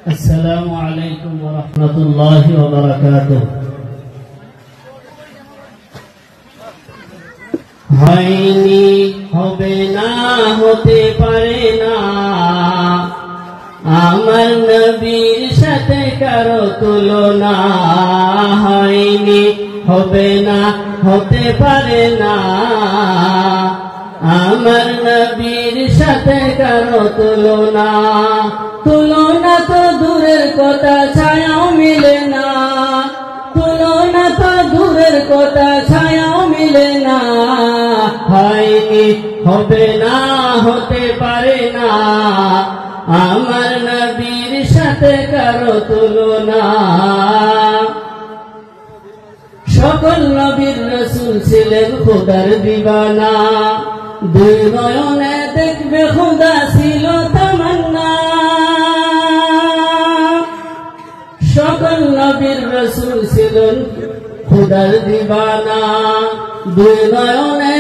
السلام عليكم ورحمة الله وبركاته হয়নি হবে না হতে পারে না আমার নবীর সাথে কারো তুলনা হয়নি হবে না হতে পারে না আমার নবীর সাথে কারো তুলনা তুলনা তো দূরের কথা ছায়াও মিলে না তুলনা তো দূরের কথা ছায়াও মিলে না হয়নি হবে না হতে পারে না আমার নবীর সাথে কারো তুলনা সকল নবীর রাসূল ছিলেন খোদার দিওয়ানা দুই নয়নে দেখবে খোদা ছিল তামান্না সকল নবীর রাসূল ছিলেন খোদার দিওয়ানা দুই নয়নে